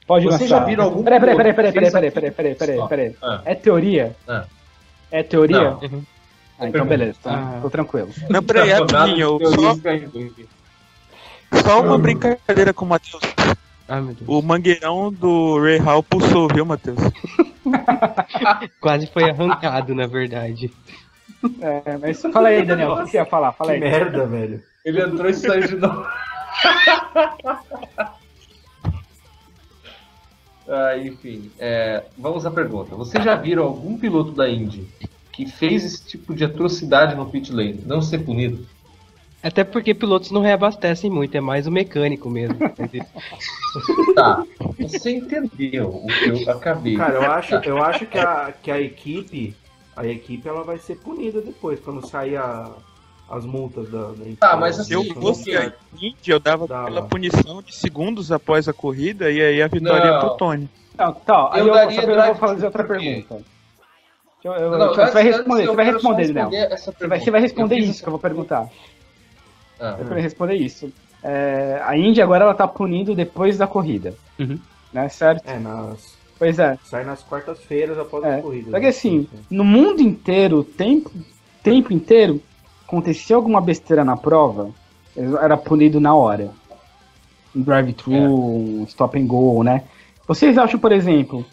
Pode Você lançar. já viram algum... Peraí. É teoria? É teoria? Não. Ah, então beleza, tô tranquilo. Não, peraí, rapidinho. Só uma brincadeira com o Matheus. Ai, meu Deus. O mangueirão do Ray Hall pulsou, viu, Matheus? Quase foi arrancado, na verdade. Mas fala aí, Daniel, o que você ia falar? Fala aí. Que merda, velho. Ele entrou e saiu de novo. Enfim, vamos à pergunta. Vocês já viram algum piloto da Indy que fez esse tipo de atrocidade no pit lane não ser punido? Até porque pilotos não reabastecem muito, é mais o mecânico mesmo. Tá, você entendeu o que eu acabei. Cara, eu acho que a equipe ela vai ser punida depois, quando sair as multas da Tá, mas Se eu assim, fosse a Indy, eu dava pela punição de segundos após a corrida e aí a vitória ia pro Tony. Não, tá, aí Eu daria eu vou fazer outra por quê? pergunta. Você vai responder, Daniel. Você vai responder isso que eu vou perguntar. Você vai responder isso. A Indy agora ela tá punindo depois da corrida. Né, certo? Pois é. Sai nas quartas-feiras após a corrida. Porque assim, no mundo inteiro, o tempo inteiro, acontecia alguma besteira na prova, era punido na hora. Um drive-thru, um stop and go, né? Vocês acham, por exemplo,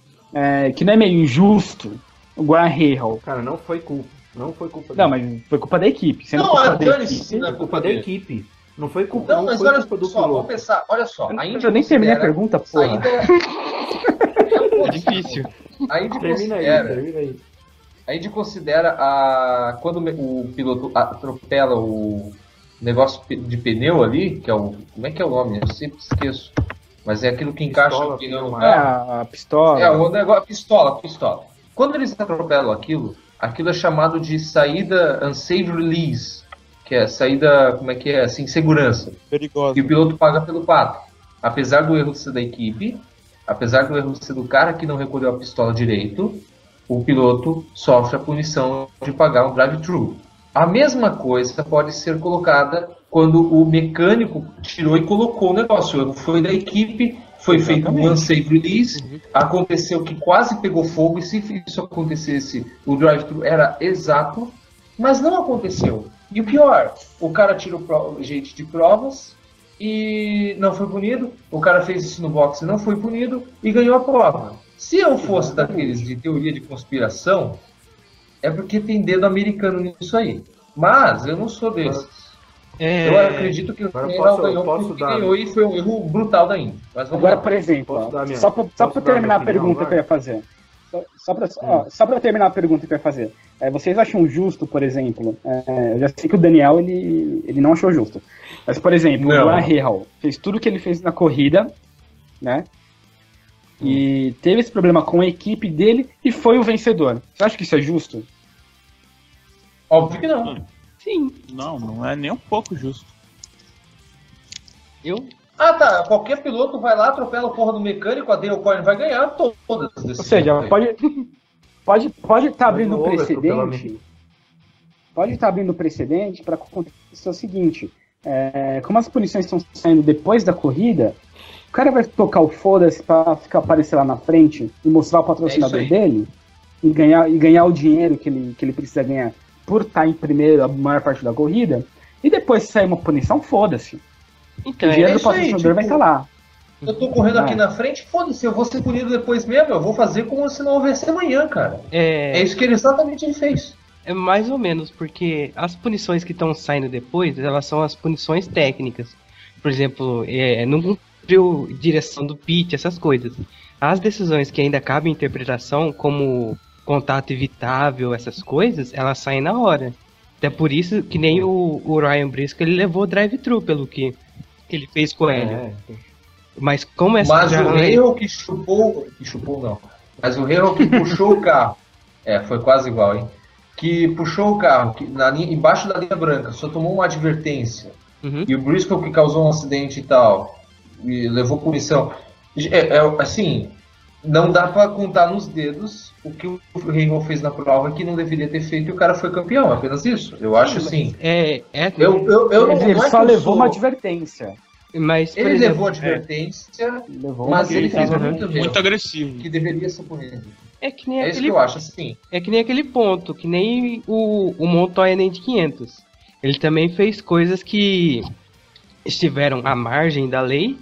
que não é meio injusto o Graham Hall? Cara, não foi culpa. Não foi culpa dele. Não, mas foi culpa da equipe. Não, foi culpa da equipe. Não foi culpa, não mas olha só, vamos pensar, olha só. Eu nem terminei a pergunta, porra. É difícil. A Indy considera... A Indy considera quando o piloto atropela o negócio de pneu ali, que é o... Como é que é o nome? Eu sempre esqueço. Mas é aquilo que encaixa o pneu no carro. A pistola. O negócio... Pistola. Quando eles atropelam aquilo é chamado de saída unsafe release, que é saída, como é que é, assim, segurança. Perigosa. E o piloto paga pelo pato. Apesar do erro ser da equipe, apesar do erro ser do cara que não recolheu a pistola direito, o piloto sofre a punição de pagar um drive-thru. A mesma coisa pode ser colocada quando o mecânico tirou e colocou o negócio. O erro foi da equipe, foi feito um unsafe release, aconteceu que quase pegou fogo, e se isso acontecesse, o drive-thru era exato, mas não aconteceu. E o pior, o cara tirou gente de provas e não foi punido, o cara fez isso no boxe e não foi punido e ganhou a prova. Se eu fosse daqueles de teoria de conspiração, é porque tem dedo americano nisso aí. Mas eu não sou desses. Eu acredito que o Real ganhou e foi um erro brutal da Indy. Agora, por exemplo, só para terminar a pergunta que eu ia fazer. Só para terminar a pergunta que eu ia fazer. Vocês acham justo, por exemplo, eu já sei que o Daniel ele não achou justo, mas, por exemplo, o Graham fez tudo o que ele fez na corrida, né? E teve esse problema com a equipe dele e foi o vencedor. Você acha que isso é justo? Óbvio que não. Sim. Não é nem um pouco justo. Tá. Qualquer piloto vai lá, atropela a porra do mecânico, a Dale Coyne vai ganhar todas. Ou seja, pode estar abrindo precedente. Pode estar abrindo precedente para acontecer o seguinte: como as punições estão saindo depois da corrida, o cara vai tocar o foda-se para aparecer lá na frente e mostrar o patrocinador dele e ganhar o dinheiro que ele precisa ganhar por estar em primeiro a maior parte da corrida, e depois se sair uma punição, foda-se. Então, o dinheiro do patrocinador vai estar lá. Eu tô correndo aqui na frente, foda-se, eu vou ser punido depois mesmo, eu vou fazer como se não houvesse amanhã, cara. É isso que exatamente ele fez. É mais ou menos, porque as punições que estão saindo depois, elas são as punições técnicas. Por exemplo, não cumpriu direção do pit, essas coisas. As decisões que ainda cabem interpretação, como contato evitável, essas coisas, elas saem na hora. Até por isso que nem o Ryan Briscoe, ele levou drive-thru pelo que ele fez com ele. Mas como essa Mas o Hale que chupou não. Mas o Hale que puxou o carro. Foi quase igual, hein? Que puxou o carro embaixo da linha branca, só tomou uma advertência. E o Briscoe que causou um acidente e tal, e levou punição. Assim, não dá pra contar nos dedos o que o Hale fez na prova que não deveria ter feito e o cara foi campeão. Apenas isso. Eu acho assim. Ele só levou uma advertência. Mas, ele levou advertência, mas ele fez muito agressivo. Que deveria ser punido. É que nem isso que eu acho, assim. É que nem aquele ponto, que nem o Montoya nem de 500. Ele também fez coisas que estiveram à margem da lei.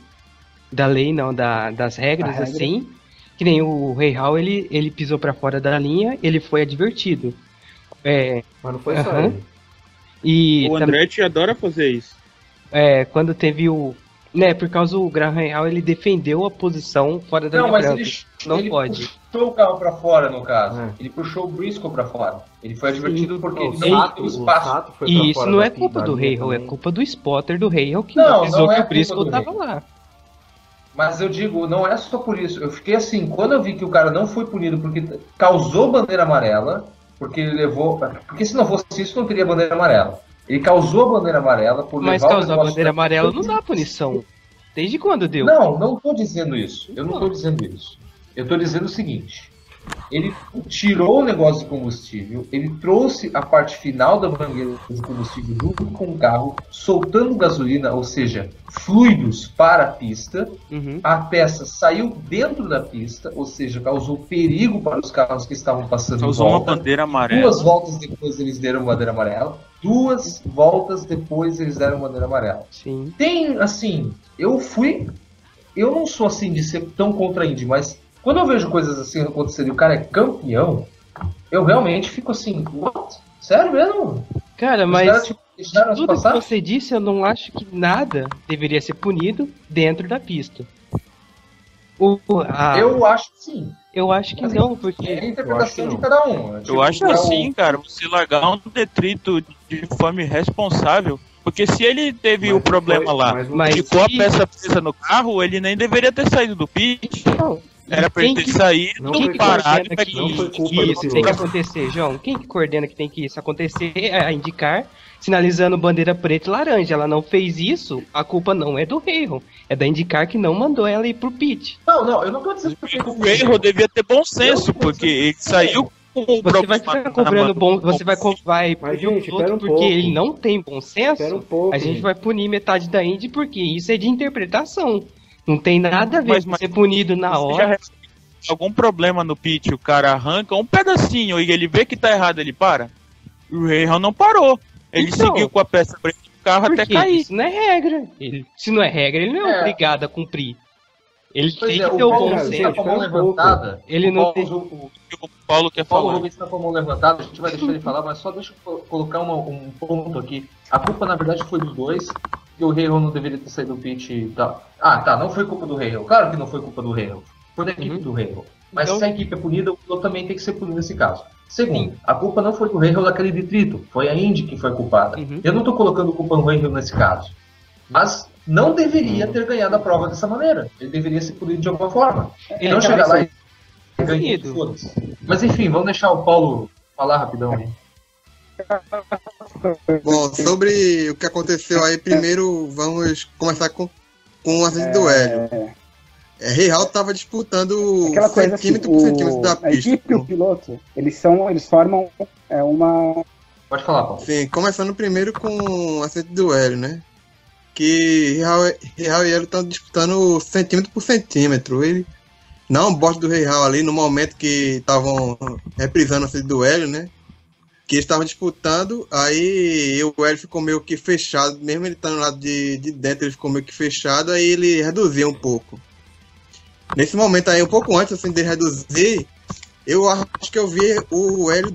Da lei, não, das regras, assim. Que nem o Rei Hall, ele pisou pra fora da linha, ele foi advertido. Mas não foi só ele. E o Andretti adora fazer isso. Quando teve o... Né, por causa do Graham Hall, ele defendeu a posição fora da linha branca. Ele puxou o carro pra fora, no caso. Ele puxou o Briscoe pra fora. Ele foi advertido porque ele não teve espaço. E isso não é culpa do Rei Hall, é culpa do spotter do Rei Hall que avisou que o Briscoe tava lá. Mas eu digo, não é só por isso. Eu fiquei assim, quando eu vi que o cara não foi punido porque causou bandeira amarela, porque ele levou... Porque se não fosse isso, não teria bandeira amarela. Ele causou a bandeira amarela por Mas levar causar a bandeira amarela não dá punição. Desde quando deu? Não tô dizendo isso. Eu não tô dizendo isso. Eu tô dizendo o seguinte. Ele tirou o negócio de combustível, ele trouxe a parte final da mangueira de combustível junto com o carro, soltando gasolina, ou seja, fluidos para a pista. A peça saiu dentro da pista, ou seja, causou perigo para os carros que estavam passando. Causou uma bandeira amarela. 2 voltas depois eles deram bandeira amarela. 2 voltas depois eles deram bandeira amarela. Sim. Tem, assim, eu não sou assim de ser tão contra a Indy, mas quando eu vejo coisas assim acontecendo e o cara é campeão, eu realmente fico assim, what? Sério mesmo? Cara, mas tudo que você disse, eu não acho que nada deveria ser punido dentro da pista. Eu acho que sim. Eu acho que não, porque... É a interpretação de cada um. Eu acho que sim, cara. Você largar um detrito de forma irresponsável. Porque se ele teve o problema lá, ficou a peça presa no carro, ele nem deveria ter saído do pit. Não. Era pra ele ter saído, parado e isso tem que acontecer, João. Quem que coordena que tem que isso acontecer é a IndyCar, sinalizando bandeira preta e laranja. Ela não fez isso, a culpa não é do Rahal. É da IndyCar que não mandou ela ir pro pit. Não, eu não tô dizendo que o Rahal devia ter bom senso, porque ele saiu com o Você vai ficar cobrando bom... Você vai mas, gente, outro porque ele não tem bom senso, a gente vai punir metade da Indy porque isso é de interpretação. Não tem nada a ver com ser punido na hora. Algum problema no pit, o cara arranca um pedacinho e ele vê que tá errado, ele para. O Rahal não parou. Ele seguiu com a peça preta do carro até cair. Isso não é regra. Se não é regra, ele não é obrigado a cumprir. Ele tem que ter o bom senso. Ele não tem. O Paulo quer falar. O Paulo Rubens está com a mão levantada, a gente vai deixar ele falar, mas só deixa eu colocar um ponto aqui. A culpa, na verdade, foi dos dois. Que o Rahal não deveria ter saído do pit e tal. Não foi culpa do Rahal. Claro que não foi culpa do Rahal. Foi da equipe do Rahal. Mas se a equipe é punida, o piloto também tem que ser punido nesse caso. Segundo, a culpa não foi do Rahal daquele detrito. Foi a Indy que foi culpada. Eu não estou colocando culpa no Rahal nesse caso. Mas não deveria ter ganhado a prova dessa maneira. Ele deveria ser punido de alguma forma. Ele não chegar lá e ganhar. Mas enfim, vamos deixar o Paulo falar rapidão aí. Bom, sobre o que aconteceu aí, primeiro vamos começar com o acidente do Hélio. Rahal estava disputando centímetro por centímetro da pista. A equipe e o piloto, eles formam uma... Pode falar, Paulo. Sim, começando primeiro com o acidente do Hélio, né? Que Rahal e Hélio estão disputando centímetro por centímetro. Ele não bosta do Rahal ali no momento que estavam reprisando o acidente do Hélio, né? Que eles estavam disputando, aí o Hélio ficou meio que fechado, mesmo ele estando lá de dentro, ele ficou meio que fechado, aí ele reduziu um pouco. Nesse momento aí, um pouco antes assim, de reduzir, eu acho que eu vi o Hélio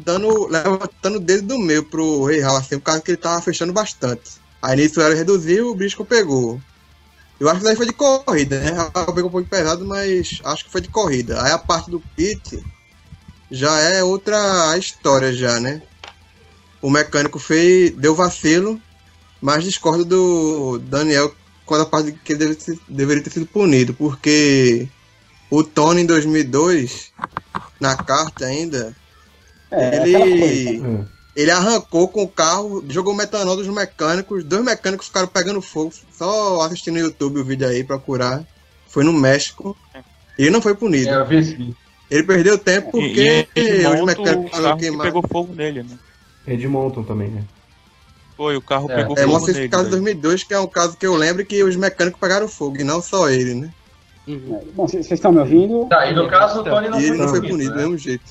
levantando o dedo do meio pro Rahal, assim, por causa que ele tava fechando bastante. Aí nisso o Hélio reduziu, o Briscoe pegou. Eu acho que daí foi de corrida, né? O Rahal pegou um pouco pesado, mas acho que foi de corrida. Aí a parte do pit já é outra história já, né? O mecânico deu vacilo, mas discordo do Daniel quando a parte que ele deveria ter sido punido, porque o Tony em 2002, na carta ainda, ele arrancou com o carro, jogou metanol dos mecânicos, 2 mecânicos ficaram pegando fogo, só assistindo no YouTube o vídeo aí, procurar. Foi no México, e ele não foi punido. Eu vi esse vídeo. Ele perdeu tempo porque os mecânicos falaram que pegou fogo nele, né? Edmonton também, né? Foi, o carro pegou fogo. Mostra esse caso de 2002, que é um caso que eu lembro que os mecânicos pagaram fogo, e não só ele, né? Bom, vocês estão me ouvindo? Tá, e no caso o Tony não e foi ele não foi punido, punido do né? mesmo jeito.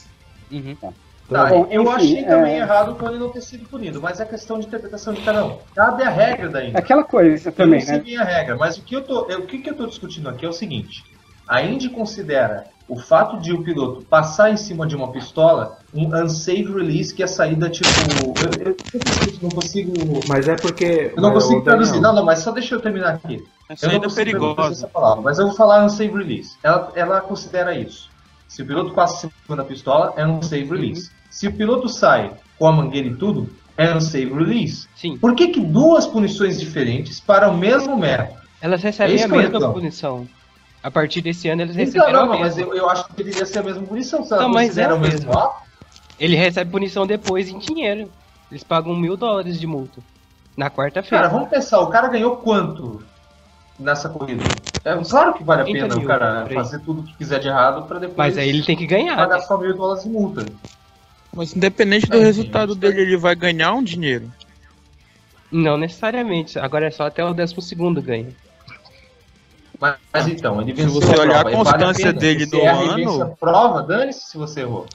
Tá, Bom, eu enfim, achei também errado o Tony não ter sido punido, mas é questão de interpretação de cada um. Cabe a regra daí. Aquela coisa também, eu não sei bem a regra, mas o que eu tô discutindo aqui é o seguinte: a Indy considera o fato de o piloto passar em cima de uma pistola um unsafe release, que é a saída tipo. Eu não consigo. Mas é porque. Eu não consigo traduzir. Não, mas só deixa eu terminar aqui. Eu não consigo perigosa. Essa palavra, mas eu vou falar unsafe release. Ela considera isso. Se o piloto passa em cima da pistola, é um unsafe release. Se o piloto sai com a mangueira e tudo, é um unsafe release. Sim. Por que duas punições diferentes para o mesmo método? Elas recebem a mesma punição. A partir desse ano eles receberam a mesma. Mas eu acho que deveria ser a mesma punição. Se não, mas é o mesmo ato. Ele recebe punição depois em dinheiro. Eles pagam $1.000 de multa. Na quarta-feira. Cara, vamos pensar, o cara ganhou quanto nessa corrida? É claro que vale a pena o cara fazer tudo o que quiser de errado para depois. Mas aí ele tem que ganhar. Pagar só $1.000 de multa. Mas independente do resultado dele, ele vai ganhar um dinheiro? Não necessariamente. Agora é só até o 12º ganho. Mas então, ele venceu. Se você olhar a constância vale a dele do ano. A prova, dane-se se você errou.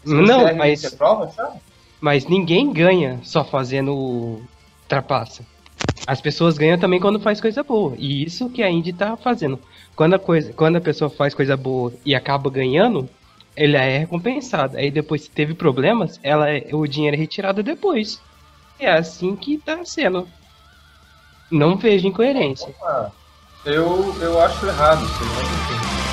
Não, mas. A prova, sabe? Mas ninguém ganha só fazendo trapaça. As pessoas ganham também quando faz coisa boa. E isso que a Indy tá fazendo. Quando a pessoa faz coisa boa e acaba ganhando, ela é recompensada. Aí depois, se teve problemas, o dinheiro é retirado depois. É assim que tá sendo. Não vejo incoerência. Eu acho errado isso, mas enfim.